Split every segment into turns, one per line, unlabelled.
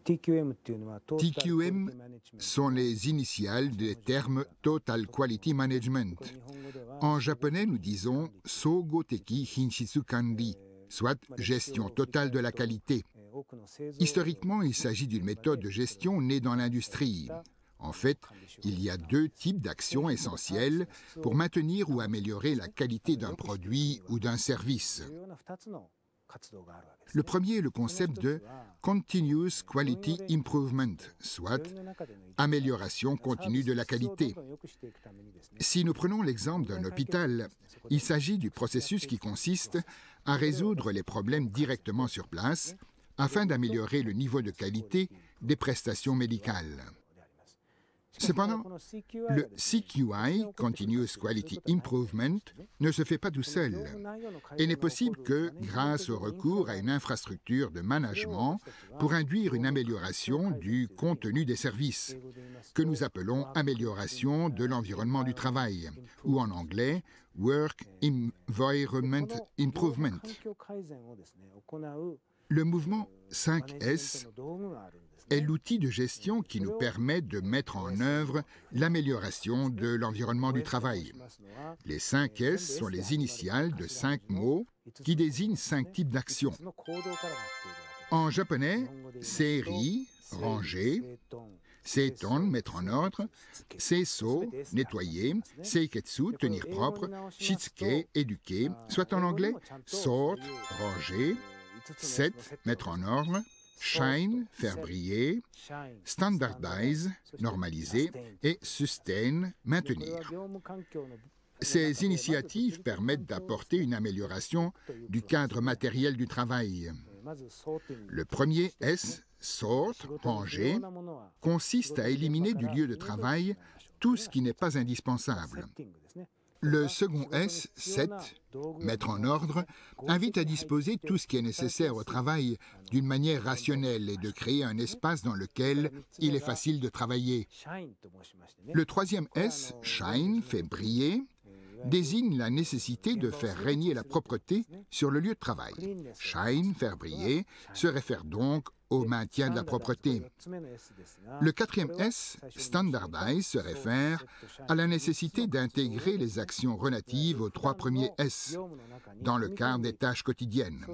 TQM sont les initiales des termes Total Quality Management. En japonais, nous disons Sogo Teki Hinshitsu Kanri, soit gestion totale de la qualité. Historiquement, il s'agit d'une méthode de gestion née dans l'industrie. En fait, il y a deux types d'actions essentielles pour maintenir ou améliorer la qualité d'un produit ou d'un service. Le premier est le concept de Continuous Quality Improvement, soit amélioration continue de la qualité. Si nous prenons l'exemple d'un hôpital, il s'agit du processus qui consiste à résoudre les problèmes directement sur place afin d'améliorer le niveau de qualité des prestations médicales. Cependant, le CQI, Continuous Quality Improvement, ne se fait pas tout seul et n'est possible que grâce au recours à une infrastructure de management pour induire une amélioration du contenu des services, que nous appelons amélioration de l'environnement du travail, ou en anglais Work Environment Improvement. Le mouvement 5S est l'outil de gestion qui nous permet de mettre en œuvre l'amélioration de l'environnement du travail. Les 5 S sont les initiales de 5 mots qui désignent 5 types d'actions. En japonais, seiri, ranger, seiton, mettre en ordre, seiso, nettoyer, seiketsu, tenir propre, shitsuke, éduquer, soit en anglais, sort, ranger, set, mettre en ordre, shine, faire briller, standardize, normaliser, et sustain, maintenir. Ces initiatives permettent d'apporter une amélioration du cadre matériel du travail. Le premier S, sort, ranger, consiste à éliminer du lieu de travail tout ce qui n'est pas indispensable. Le second S, set, mettre en ordre, invite à disposer tout ce qui est nécessaire au travail d'une manière rationnelle et de créer un espace dans lequel il est facile de travailler. Le troisième S, shine, fait briller, désigne la nécessité de faire régner la propreté sur le lieu de travail. Shine, faire briller, se réfère donc au maintien de la propreté. Le quatrième S, standardize, se réfère à la nécessité d'intégrer les actions relatives aux 3 premiers S dans le cadre des tâches quotidiennes.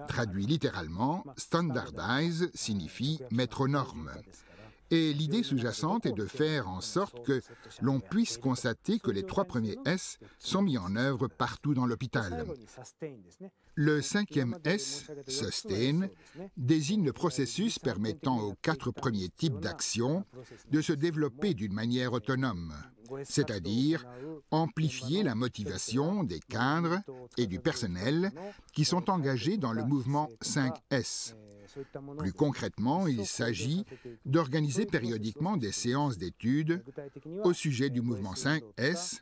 Traduit littéralement, standardize signifie mettre aux normes. Et l'idée sous-jacente est de faire en sorte que l'on puisse constater que les 3 premiers S sont mis en œuvre partout dans l'hôpital. Le 5e S, sustain, désigne le processus permettant aux 4 premiers types d'actions de se développer d'une manière autonome, c'est-à-dire amplifier la motivation des cadres et du personnel qui sont engagés dans le mouvement 5S. Plus concrètement, il s'agit d'organiser périodiquement des séances d'études au sujet du mouvement 5S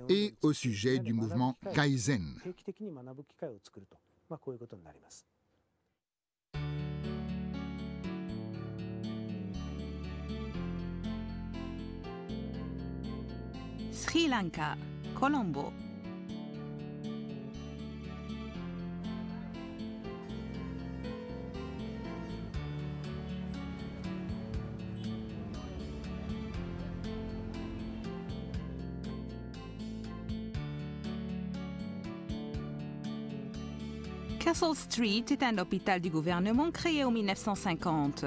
et au sujet du mouvement Kaizen.
Sri Lanka, Colombo. Castle Street est un hôpital du gouvernement créé en 1950.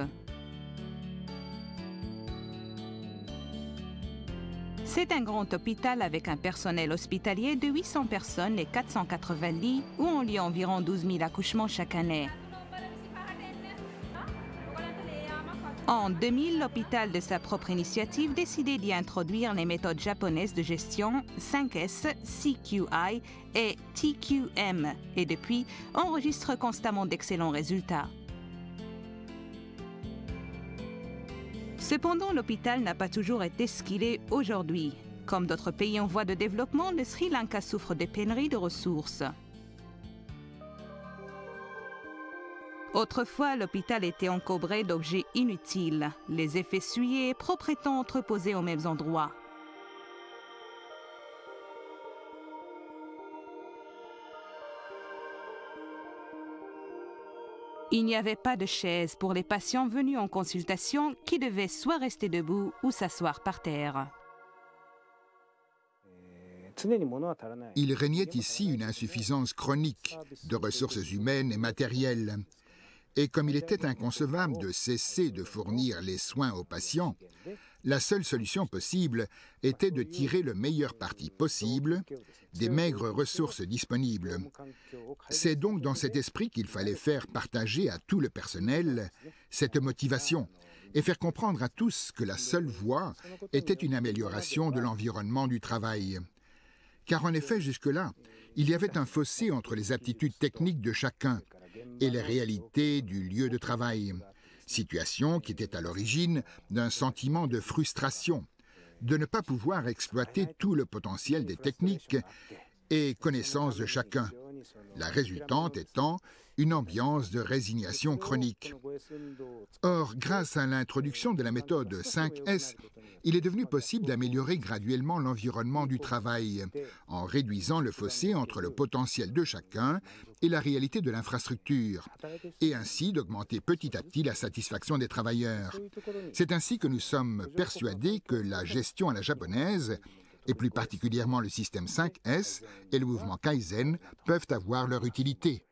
C'est un grand hôpital avec un personnel hospitalier de 800 personnes et 480 lits où ont lieu environ 12 000 accouchements chaque année. En 2000, l'hôpital, de sa propre initiative, décidait d'y introduire les méthodes japonaises de gestion 5S, CQI et TQM, et depuis, enregistre constamment d'excellents résultats. Cependant, l'hôpital n'a pas toujours été ce qu'il est aujourd'hui. Comme d'autres pays en voie de développement, le Sri Lanka souffre de pénuries de ressources. Autrefois, l'hôpital était encombré d'objets inutiles, les effets souillés et propres étant entreposés aux mêmes endroits. Il n'y avait pas de chaise pour les patients venus en consultation qui devaient soit rester debout ou s'asseoir par terre.
Il régnait ici une insuffisance chronique de ressources humaines et matérielles. Et comme il était inconcevable de cesser de fournir les soins aux patients, la seule solution possible était de tirer le meilleur parti possible des maigres ressources disponibles. C'est donc dans cet esprit qu'il fallait faire partager à tout le personnel cette motivation et faire comprendre à tous que la seule voie était une amélioration de l'environnement du travail. Car en effet, jusque-là, il y avait un fossé entre les aptitudes techniques de chacun et les réalités du lieu de travail, situation qui était à l'origine d'un sentiment de frustration, de ne pas pouvoir exploiter tout le potentiel des techniques et connaissances de chacun, la résultante étant une ambiance de résignation chronique. Or, grâce à l'introduction de la méthode 5S, il est devenu possible d'améliorer graduellement l'environnement du travail, en réduisant le fossé entre le potentiel de chacun et la réalité de l'infrastructure, et ainsi d'augmenter petit à petit la satisfaction des travailleurs. C'est ainsi que nous sommes persuadés que la gestion à la japonaise, et plus particulièrement le système 5S et le mouvement Kaizen, peuvent avoir leur utilité.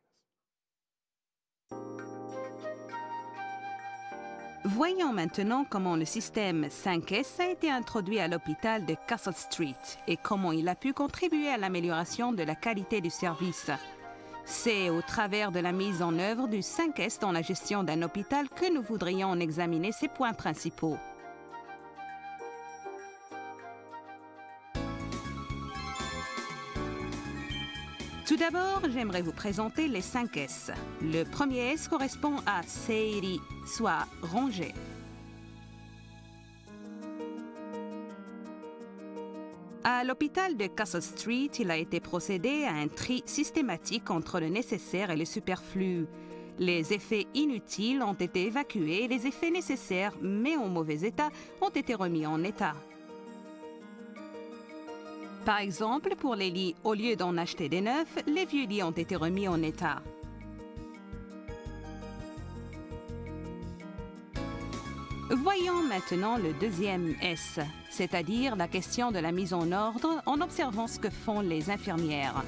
Voyons maintenant comment le système 5S a été introduit à l'hôpital de Castle Street et comment il a pu contribuer à l'amélioration de la qualité du service. C'est au travers de la mise en œuvre du 5S dans la gestion d'un hôpital que nous voudrions en examiner ces points principaux. Tout d'abord, j'aimerais vous présenter les 5 S. Le premier S correspond à seiri, soit ranger. À l'hôpital de Castle Street, il a été procédé à un tri systématique entre le nécessaire et le superflu. Les effets inutiles ont été évacués et les effets nécessaires, mais en mauvais état, ont été remis en état. Par exemple, pour les lits, au lieu d'en acheter des neufs, les vieux lits ont été remis en état. Voyons maintenant le deuxième S, c'est-à-dire la question de la mise en ordre en observant ce que font les infirmières.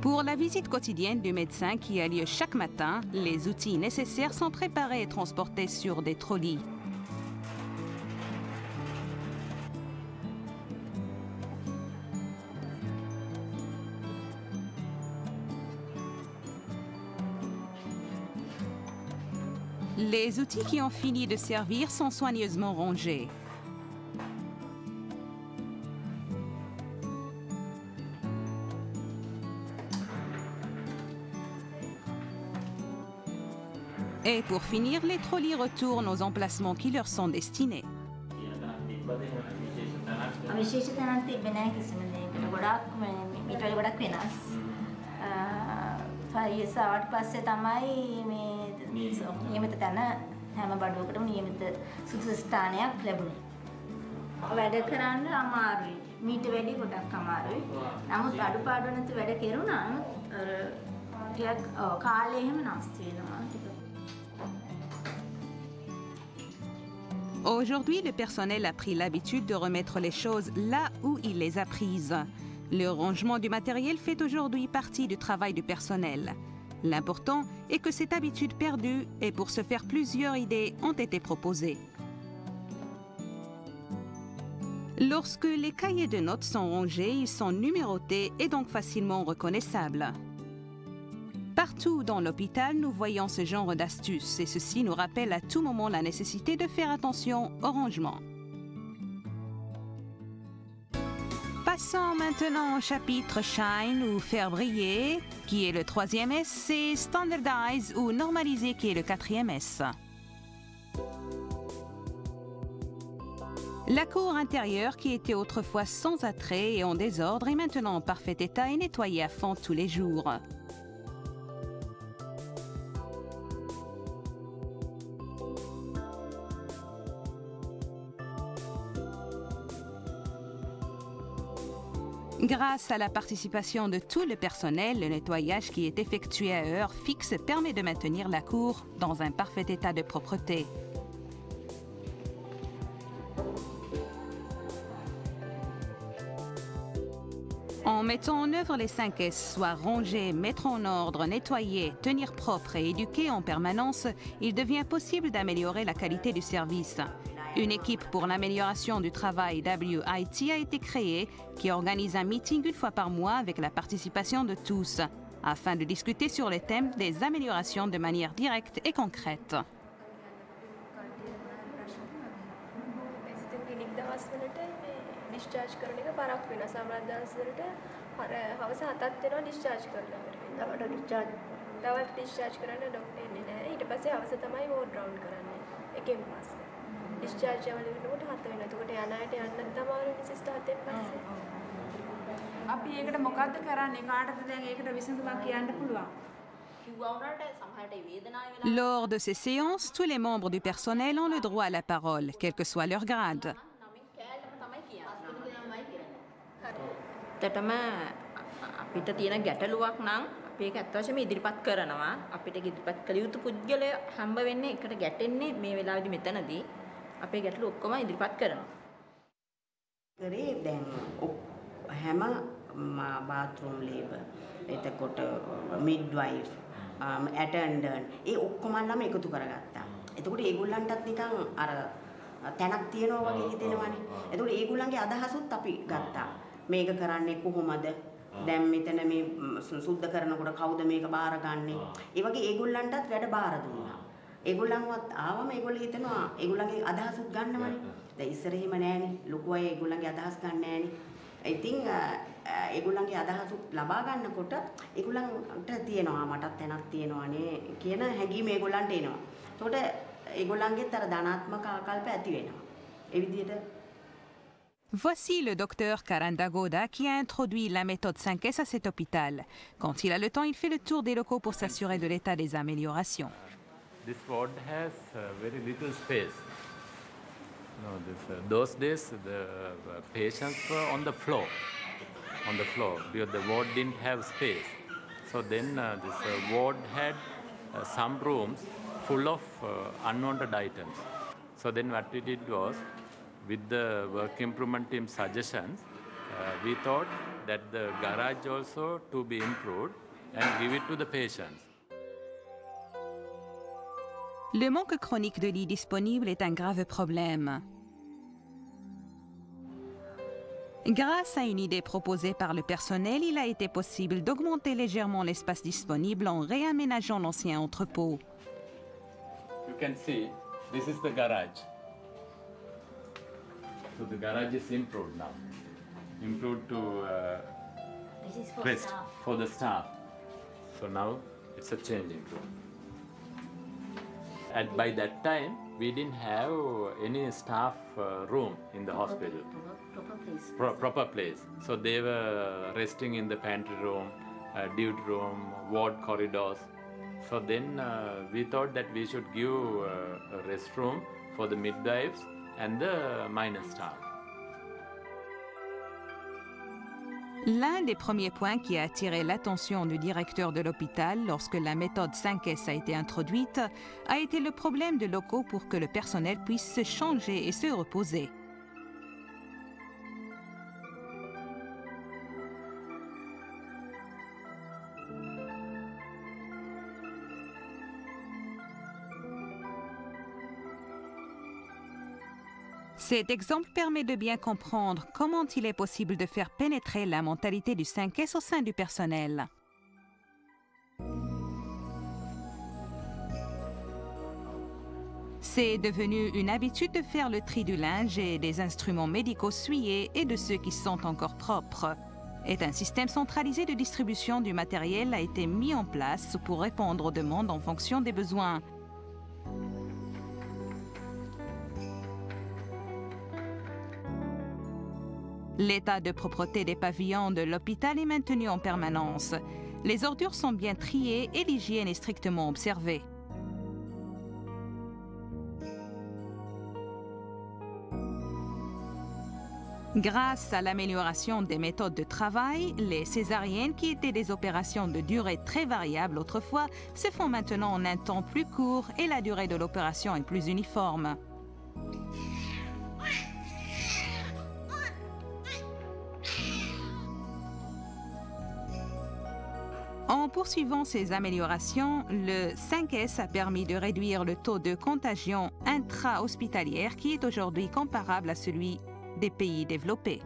Pour la visite quotidienne du médecin qui a lieu chaque matin, les outils nécessaires sont préparés et transportés sur des trolleys. Les outils qui ont fini de servir sont soigneusement rangés. Et pour finir, les trolleys retournent aux emplacements qui leur sont destinés. Aujourd'hui, le personnel a pris l'habitude de remettre les choses là où il les a prises. Le rangement du matériel fait aujourd'hui partie du travail du personnel. L'important est que cette habitude perdue, et pour ce faire, plusieurs idées ont été proposées. Lorsque les cahiers de notes sont rangés, ils sont numérotés et donc facilement reconnaissables. Partout dans l'hôpital, nous voyons ce genre d'astuces et ceci nous rappelle à tout moment la nécessité de faire attention au rangement. Passons maintenant au chapitre Shine ou faire briller, qui est le troisième S, et Standardize ou normaliser, qui est le quatrième S. La cour intérieure, qui était autrefois sans attrait et en désordre, est maintenant en parfait état et nettoyée à fond tous les jours. Grâce à la participation de tout le personnel, le nettoyage qui est effectué à heure fixe permet de maintenir la cour dans un parfait état de propreté. En mettant en œuvre les 5 S, soit ranger, mettre en ordre, nettoyer, tenir propre et éduquer en permanence, il devient possible d'améliorer la qualité du service. Une équipe pour l'amélioration du travail WIT a été créée qui organise un meeting une fois par mois avec la participation de tous, afin de discuter sur les thèmes des améliorations de manière directe et concrète. Lors de ces séances, tous les membres du personnel ont le droit à la parole, quel que soit leur grade.
bathroom labor එතකොට midwife attendant ඒ ඔක්කොමලම එකතු කරගත්තා. එතකොට ඒගොල්ලන්ටත් නිකන් අර තැනක් තියෙනවා වගේ හිතෙනවනේ. එතකොට ඒගොල්ලන්ගේ අදහසුත් අපි ගත්තා. මේක කරන්නේ කොහොමද? දැන් මෙතන මේ සුද්ධ කරනකොට කවුද මේක බාරගන්නේ? ඒ වගේ ඒගොල්ලන්ටත් වැඩ බාර දුන්නා. ඒගොල්ලන්වත් ආවම ඒගොල්ලෝ හිතනවා ඒගොල්ලන්ගේ අදහසුත් ගන්නවනේ. දැන් ඉස්සර එහෙම නෑනේ. ලොකු අය ඒගොල්ලන්ගේ අදහස් ගන්න නෑනේ. ඉතින් ඒගොල්ලන්ගේ අදහසුත් ලබා ගන්නකොට ඒගොල්ලන්ට තියෙනවා මටත් තැනක් තියෙනවානේ කියන හැඟීම ඒගොල්ලන්ට එනවා. ඒකට ඒගොල්ලන්ගෙත් අර ධනාත්මක ආකල්ප ඇති වෙනවා. ඒ විදිහට
Voici le docteur Karanda Goda qui a introduit la méthode 5S à cet hôpital. Quand il a le temps, il fait le tour des locaux pour s'assurer de l'état des améliorations.
This ward has very little space. No, those days the patients were on the floor, because the ward didn't have space. So then this ward had some rooms full of unwanted items. So then what we did was, with the work improvement team suggestions, we thought that the garage also to be improved and give it to the patients.
Le manque chronique de lits disponibles est un grave problème. Grâce à une idée proposée par le personnel, il a été possible d'augmenter légèrement l'espace disponible en réaménageant l'ancien entrepôt.
You can see, this is the garage. So the garage is improved now. Improved to
this is
rest for the staff. So now it's a changing room. And by that time, we didn't have any staff room in the hospital. Proper place. So they were resting in the pantry room, duty room, ward corridors. So then we thought that we should give a restroom for the midwives and the minor staff.
L'un des premiers points qui a attiré l'attention du directeur de l'hôpital lorsque la méthode 5S a été introduite a été le problème de locaux pour que le personnel puisse se changer et se reposer. Cet exemple permet de bien comprendre comment il est possible de faire pénétrer la mentalité du 5S au sein du personnel. C'est devenu une habitude de faire le tri du linge et des instruments médicaux souillés et de ceux qui sont encore propres. Et un système centralisé de distribution du matériel a été mis en place pour répondre aux demandes en fonction des besoins. L'état de propreté des pavillons de l'hôpital est maintenu en permanence. Les ordures sont bien triées et l'hygiène est strictement observée. Grâce à l'amélioration des méthodes de travail, les césariennes, qui étaient des opérations de durée très variable autrefois, se font maintenant en un temps plus court et la durée de l'opération est plus uniforme. En poursuivant ces améliorations, le 5S a permis de réduire le taux de contagion intra-hospitalière qui est aujourd'hui comparable à celui des pays développés.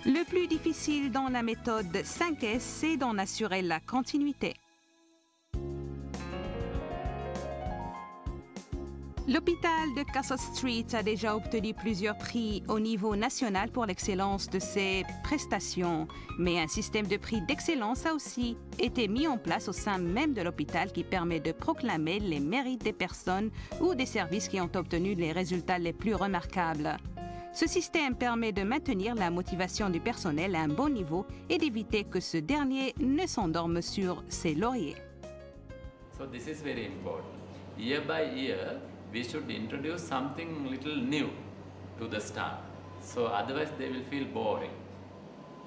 Le plus difficile dans la méthode 5S, c'est d'en assurer la continuité. L'hôpital de Castle Street a déjà obtenu plusieurs prix au niveau national pour l'excellence de ses prestations, mais un système de prix d'excellence a aussi été mis en place au sein même de l'hôpital qui permet de proclamer les mérites des personnes ou des services qui ont obtenu les résultats les plus remarquables. Ce système permet de maintenir la motivation du personnel à un bon niveau et d'éviter que ce dernier ne s'endorme sur ses lauriers.
So this is very important. Year by year, we should introduce something little new to the staff. So otherwise they will feel boring.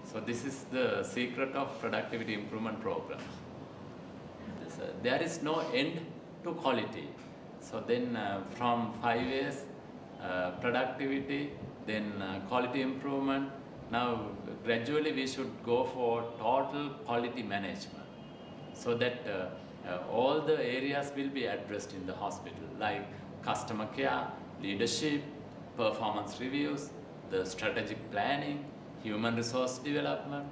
So this is the secret of productivity improvement programs. There is no end to quality. So then from 5 years, productivity, then quality improvement. Now gradually we should go for total quality management so that all the areas will be addressed in the hospital, like customer care, leadership, performance reviews, the strategic planning, human resource development,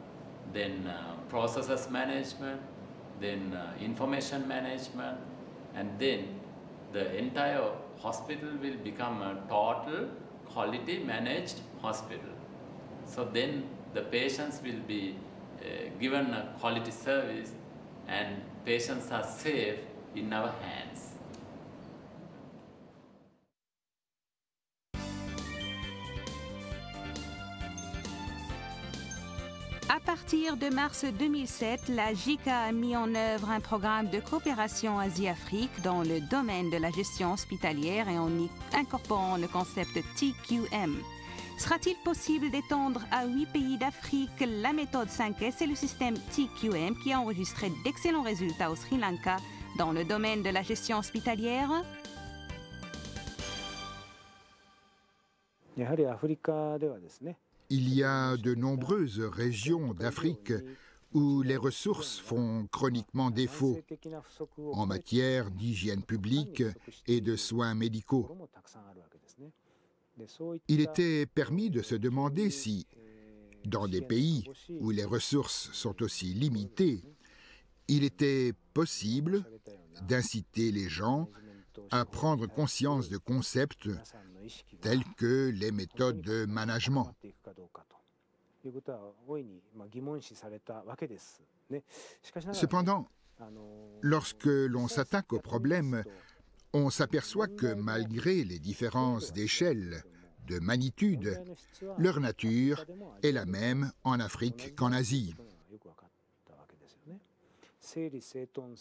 then processes management, then information management, and then the entire hospital will become a total quality managed hospital. So then the patients will be given a quality service and patients are safe in our hands.
À partir de mars 2007, la JICA a mis en œuvre un programme de coopération Asie-Afrique dans le domaine de la gestion hospitalière et en y incorporant le concept TQM. Sera-t-il possible d'étendre à 8 pays d'Afrique la méthode 5S et le système TQM qui a enregistré d'excellents résultats au Sri Lanka dans le domaine de la gestion hospitalière?
Il y a de nombreuses régions d'Afrique où les ressources font chroniquement défaut en matière d'hygiène publique et de soins médicaux. Il était permis de se demander si, dans des pays où les ressources sont aussi limitées, il était possible d'inciter les gens à prendre conscience de concepts tels que les méthodes de management. Cependant, lorsque l'on s'attaque au problème, on s'aperçoit que malgré les différences d'échelle, de magnitude, leur nature est la même en Afrique qu'en Asie.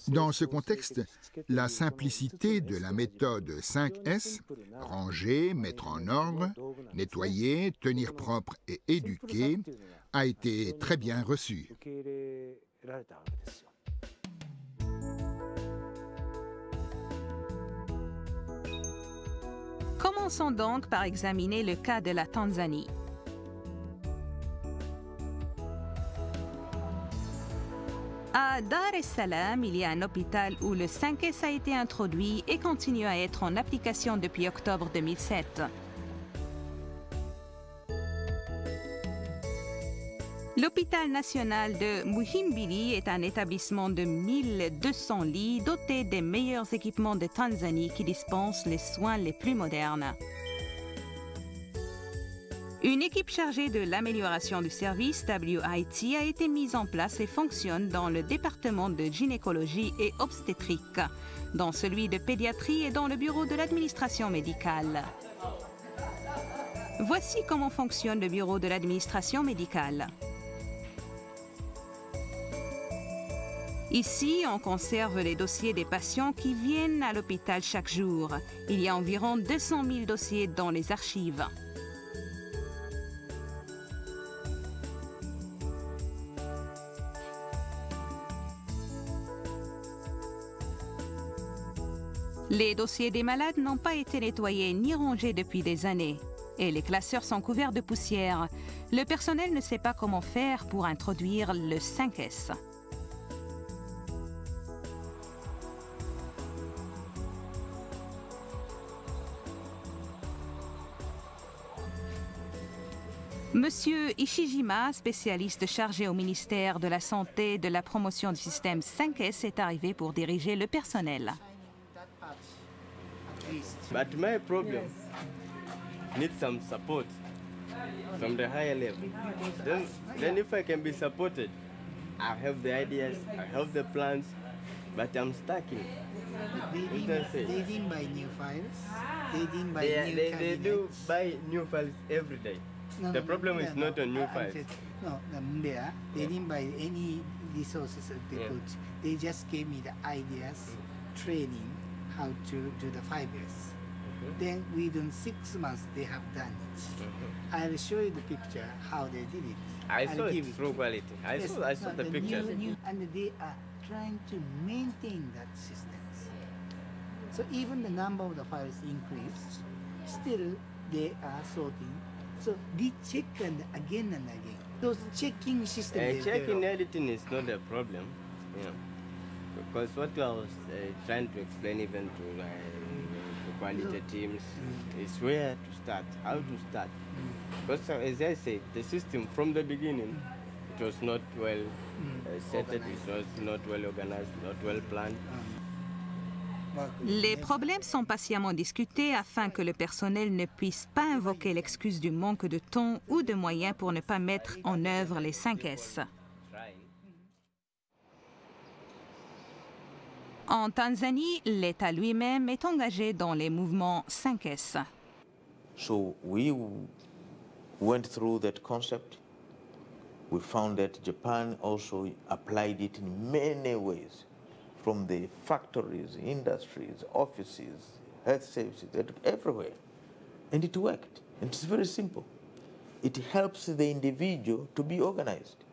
Dans ce contexte, la simplicité de la méthode 5S, ranger, mettre en ordre, nettoyer, tenir propre et éduquer, a été très bien reçue.
Commençons donc par examiner le cas de la Tanzanie. À Dar es Salaam, il y a un hôpital où le 5S a été introduit et continue à être en application depuis octobre 2007. L'hôpital national de Muhimbili est un établissement de 1200 lits doté des meilleurs équipements de Tanzanie qui dispensent les soins les plus modernes. Une équipe chargée de l'amélioration du service WIT a été mise en place et fonctionne dans le département de gynécologie et obstétrique, dans celui de pédiatrie et dans le bureau de l'administration médicale. Voici comment fonctionne le bureau de l'administration médicale. Ici, on conserve les dossiers des patients qui viennent à l'hôpital chaque jour. Il y a environ 200 000 dossiers dans les archives. Les dossiers des malades n'ont pas été nettoyés ni rangés depuis des années. Et les classeurs sont couverts de poussière. Le personnel ne sait pas comment faire pour introduire le 5S. Monsieur Ishijima, spécialiste chargé au ministère de la Santé et de la promotion du système 5S, est arrivé pour diriger le personnel.
But my problem needs some support from the higher level. Then if I can be supported, I have the ideas, I have the plans, but I'm stuck in.
They didn't buy new files. They didn't buy new
they do buy new files every day. The problem is not on new files.
No, they didn't buy any resources that they put. They just gave me the ideas, training, how to do the 5S. Then within 6 months they have done it. I'll show you the picture how they did it.
I saw it through quality. I saw the pictures.
And they are trying to maintain that systems. So even the number of the files increased, still they are sorting. So they check and again. Those checking systems.
Checking editing is not a problem, you know, because what I was trying to explain even to the quality teams is where to start, how to start. Because as I said, the system from the beginning, it was not well set, it was not well organized, not well planned.
Les problèmes sont patiemment discutés afin que le personnel ne puisse pas invoquer l'excuse du manque de temps ou de moyens pour ne pas mettre en œuvre les 5S. En Tanzanie, l'État lui-même est engagé dans les mouvements 5S.
So we went through that concept. We found that Japan also applied it in many ways, from the factories, industries, offices, health services, everywhere. And it worked. And it's very simple. It helps the individual to be organized.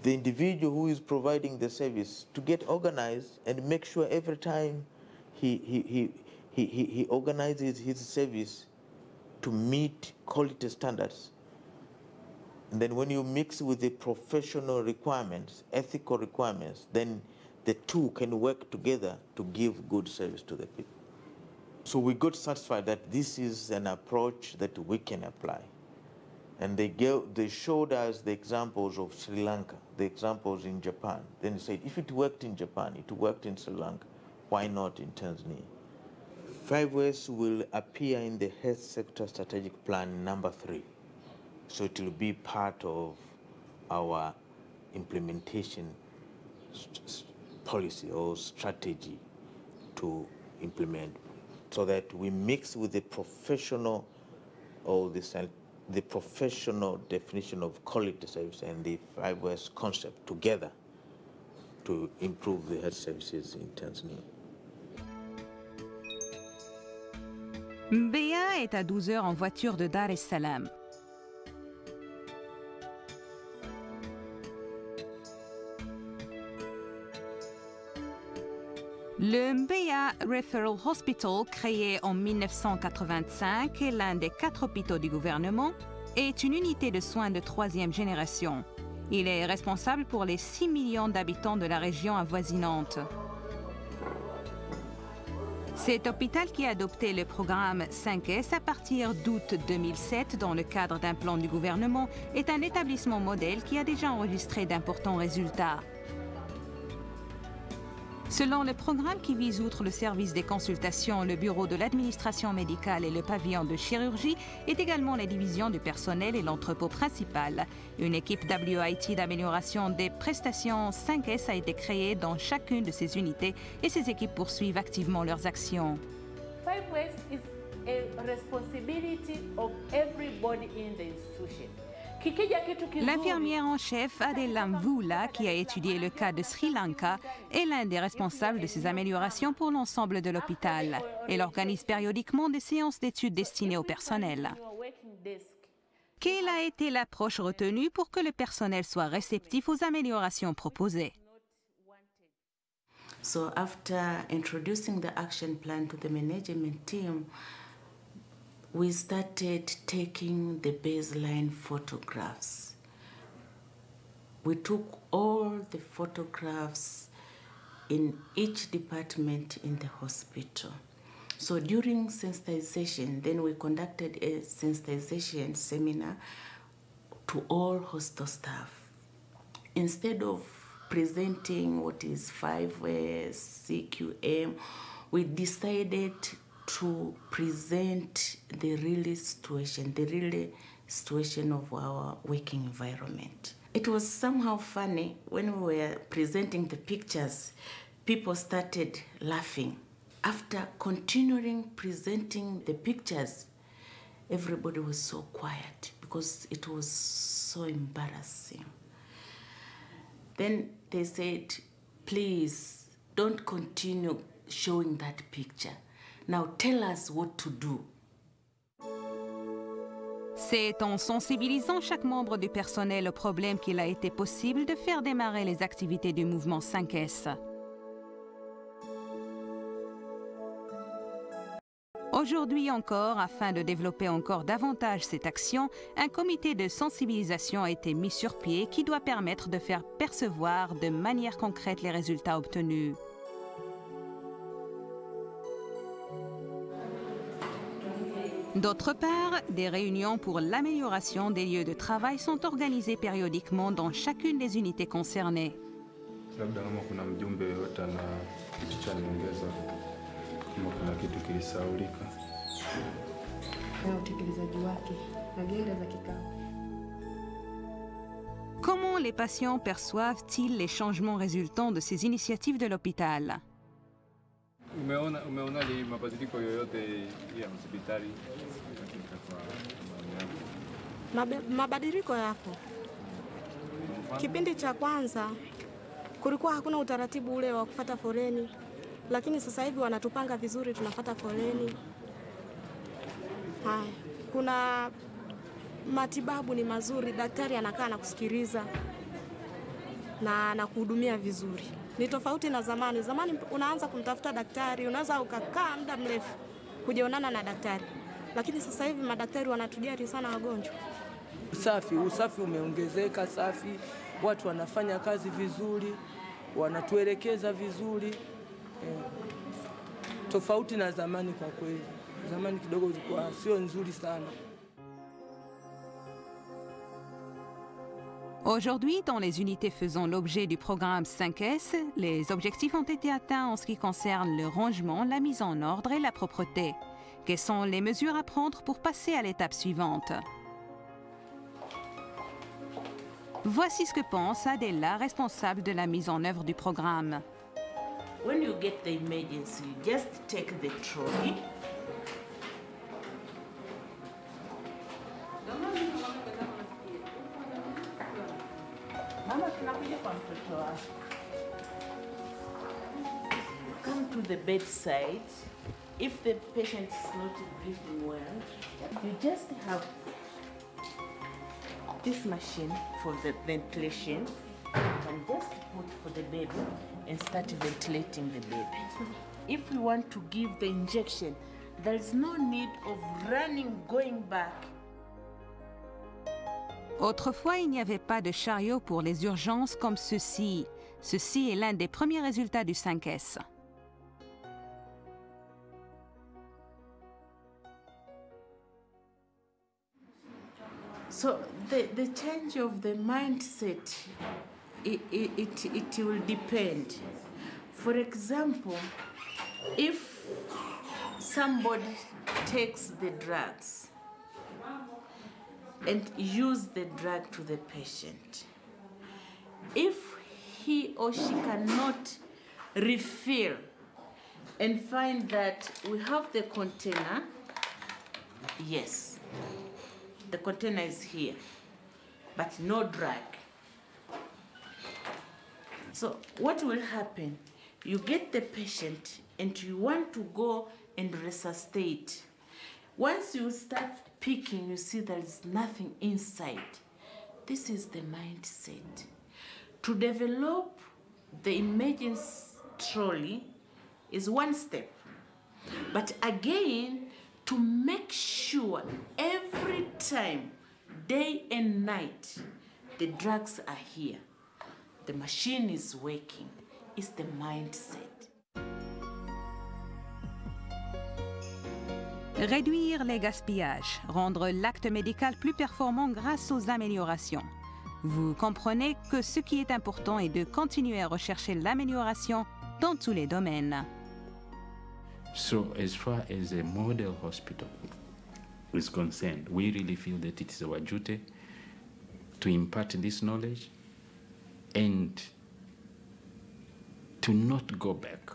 The individual who is providing the service to get organized and make sure every time he organizes his service to meet quality standards. And then when you mix with the professional requirements, ethical requirements, then the two can work together to give good service to the people. So we got satisfied that this is an approach that we can apply. And they showed us the examples of Sri Lanka, the examples in Japan. Then they said, if it worked in Japan, it worked in Sri Lanka, why not in Tanzania? 5S will appear in the health sector strategic plan number 3. So it will be part of our implementation policy or strategy to implement, so that we mix with the professional or the professional definition of quality service and the 5S concept together to improve the health services in Tanzania.
Mbeya est à 12 heures en voiture de Dar es Salaam. Le Mbeya Referral Hospital, créé en 1985, est l'un des 4 hôpitaux du gouvernement et est une unité de soins de 3e génération. Il est responsable pour les 6 millions d'habitants de la région avoisinante. Cet hôpital, qui a adopté le programme 5S à partir d'août 2007 dans le cadre d'un plan du gouvernement, est un établissement modèle qui a déjà enregistré d'importants résultats. Selon le programme qui vise, outre le service des consultations, le bureau de l'administration médicale et le pavillon de chirurgie, est également la division du personnel et l'entrepôt principal. Une équipe WIT d'amélioration des prestations 5S a été créée dans chacune de ces unités et ces équipes poursuivent activement leurs actions.
5S is a responsibility of everybody in the institution.
L'infirmière en chef Adela Mvula, qui a étudié le cas de Sri Lanka, est l'un des responsables de ces améliorations pour l'ensemble de l'hôpital. Elle organise périodiquement des séances d'études destinées au personnel. Quelle a été l'approche retenue pour que le personnel soit réceptif aux améliorations proposées?
So after introducing the action plan to the management team, we started taking the baseline photographs. We took all the photographs in each department in the hospital. So during sensitization, then we conducted a sensitization seminar to all hospital staff. Instead of presenting what is 5S, CQM, we decided to present the real situation of our working environment. It was somehow funny when we were presenting the pictures, people started laughing. After continuing presenting the pictures, everybody was so quiet because it was so embarrassing. Then they said, please don't continue showing that picture. Now tell us what to do.
C'est en sensibilisant chaque membre du personnel au problème qu'il a été possible de faire démarrer les activités du mouvement 5S. Aujourd'hui encore, afin de développer encore davantage cette action, un comité de sensibilisation a été mis sur pied qui doit permettre de faire percevoir de manière concrète les résultats obtenus. D'autre part, des réunions pour l'amélioration des lieux de travail sont organisées périodiquement dans chacune des unités concernées. Comment les patients perçoivent-ils les changements résultant de ces initiatives de l'hôpital?
Umeona ni mabadiliko yoyote ya hospitali?
Mabadiliko yapo. Kipindi cha kwanza kulikuwa hakuna utaratibu ule wa kufuata foleni, lakini sasa hivi wanatupanga vizuri, tunafuata foleni. Kuna matibabu ni mazuri, daktari anakaa na kusikiliza na anakuhudumia vizuri. Ni tofauti na zamani. Zamani unaanza kumtafuta daktari, unaweza ukakaa muda mrefu kujaonana na daktari. Lakini sasa hivi madaktari wanatujali sana wagonjwa.
Usafi umeongezeka, safi. Watu wanafanya kazi vizuri, wanatuelekeza vizuri. Tofauti na zamani kwa kweli. Zamani kidogo ilikuwa sio nzuri sana.
Aujourd'hui, dans les unités faisant l'objet du programme 5S, les objectifs ont été atteints en ce qui concerne le rangement, la mise en ordre et la propreté. Quelles sont les mesures à prendre pour passer à l'étape suivante? Voici ce que pense Adela, responsable de la mise en œuvre du programme.
When you get the emergency, just take the trolley. Come to the bedside. If the patient is not breathing well, you just have this machine for the ventilation. You can just put for the baby and start ventilating the baby. If we want to give the injection, there's no need of running, going back.
Autrefois, il n'y avait pas de chariot pour les urgences comme ceci. Ceci est l'un des premiers résultats du 5S.
So the change of the mindset, it will depend. For example, if somebody takes the drugs and use the drug to the patient, if he or she cannot refill and find that we have the container, yes, the container is here. but no drug. So what will happen? You get the patient and you want to go and resuscitate. Once you start picking, you see there is nothing inside. This is the mindset. To develop the emergency trolley is one step. But again, to make sure every time, day and night, the drugs are here, the machine is working, is the mindset.
Réduire les gaspillages, rendre l'acte médical plus performant grâce aux améliorations. Vous comprenez que ce qui est important est de continuer à rechercher l'amélioration dans tous les domaines.
So as far as a model hospital is concerned, we really feel that it is our duty to impart this knowledge and to not go back,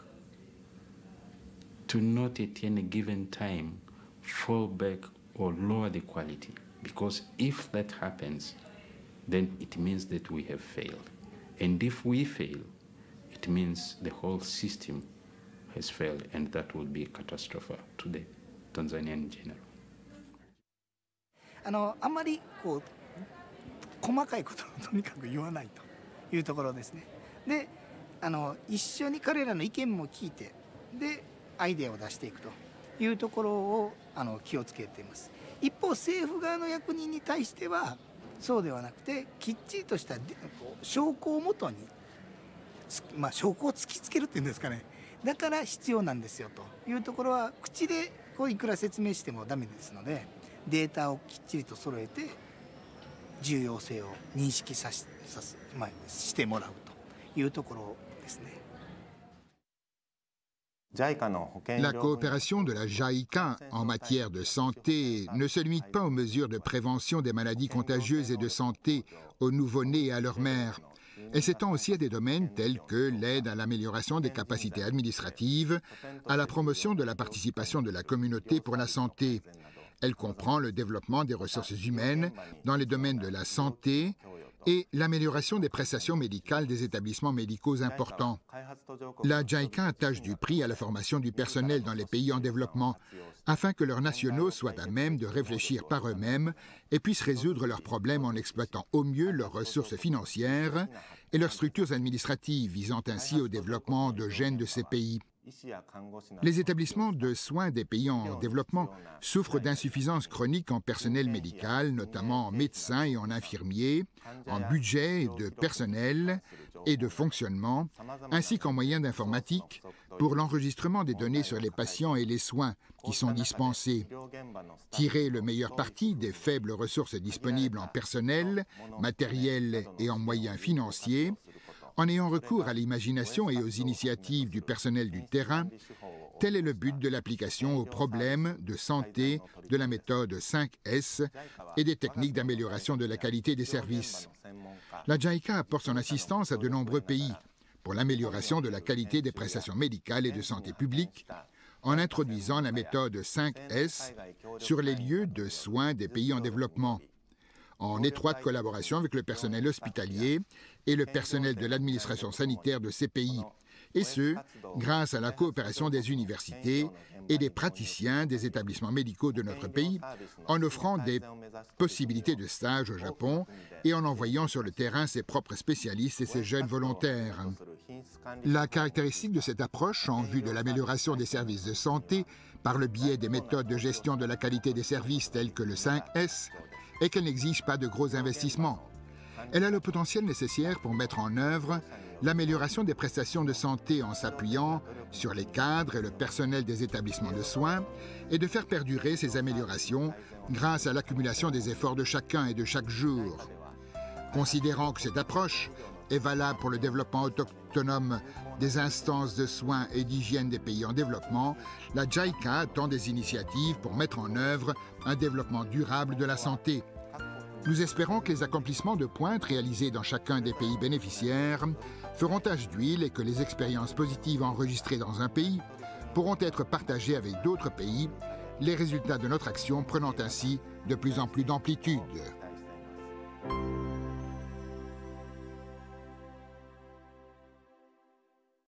to not at any given time fall back or lower the quality, because if that happens, then it means that we have failed. And if we fail, it means the whole system has failed, and that would be a catastrophe to the Tanzanian in general.
あんまりこう細かいことをとにかく言わないというところですね。で、一緒に彼らの意見も聞いて、でアイデアを出していくというところを気をつけています。一方、政府側の役人に対してはそうではなくて、きっちりとした証拠をもとに、証拠を突きつけるっていうんですかね。だから必要なんですよというところは口でいくら説明してもダメですので、データをきっちりと揃えて重要性を認識してもらうというところですね。
La coopération de la JICA en matière de santé ne se limite pas aux mesures de prévention des maladies contagieuses et de santé aux nouveau-nés et à leur mère. Elle s'étend aussi à des domaines tels que l'aide à l'amélioration des capacités administratives, à la promotion de la participation de la communauté pour la santé. Elle comprend le développement des ressources humaines dans les domaines de la santé et l'amélioration des prestations médicales des établissements médicaux importants. La JICA attache du prix à la formation du personnel dans les pays en développement afin que leurs nationaux soient à même de réfléchir par eux-mêmes et puissent résoudre leurs problèmes en exploitant au mieux leurs ressources financières et leurs structures administratives, visant ainsi au développement de gènes de ces pays. Les établissements de soins des pays en développement souffrent d'insuffisance chronique en personnel médical, notamment en médecins et en infirmiers, en budget de personnel et de fonctionnement, ainsi qu'en moyens d'informatique pour l'enregistrement des données sur les patients et les soins qui sont dispensés. Tirer le meilleur parti des faibles ressources disponibles en personnel, matériel et en moyens financiers, en ayant recours à l'imagination et aux initiatives du personnel du terrain, tel est le but de l'application aux problèmes de santé de la méthode 5S et des techniques d'amélioration de la qualité des services. La JICA apporte son assistance à de nombreux pays pour l'amélioration de la qualité des prestations médicales et de santé publique, en introduisant la méthode 5S sur les lieux de soins des pays en développement, en étroite collaboration avec le personnel hospitalier et le personnel de l'administration sanitaire de ces pays, et ce, grâce à la coopération des universités et des praticiens des établissements médicaux de notre pays, en offrant des possibilités de stage au Japon et en envoyant sur le terrain ses propres spécialistes et ses jeunes volontaires. La caractéristique de cette approche en vue de l'amélioration des services de santé par le biais des méthodes de gestion de la qualité des services telles que le 5S est qu'elle n'exige pas de gros investissements. Elle a le potentiel nécessaire pour mettre en œuvre l'amélioration des prestations de santé en s'appuyant sur les cadres et le personnel des établissements de soins et de faire perdurer ces améliorations grâce à l'accumulation des efforts de chacun et de chaque jour. Considérant que cette approche est valable pour le développement autonome des instances de soins et d'hygiène des pays en développement, la JICA attend des initiatives pour mettre en œuvre un développement durable de la santé. Nous espérons que les accomplissements de pointe réalisés dans chacun des pays bénéficiaires feront tache d'huile et que les expériences positives enregistrées dans un pays pourront être partagées avec d'autres pays, les résultats de notre action prenant ainsi de plus en plus d'amplitude.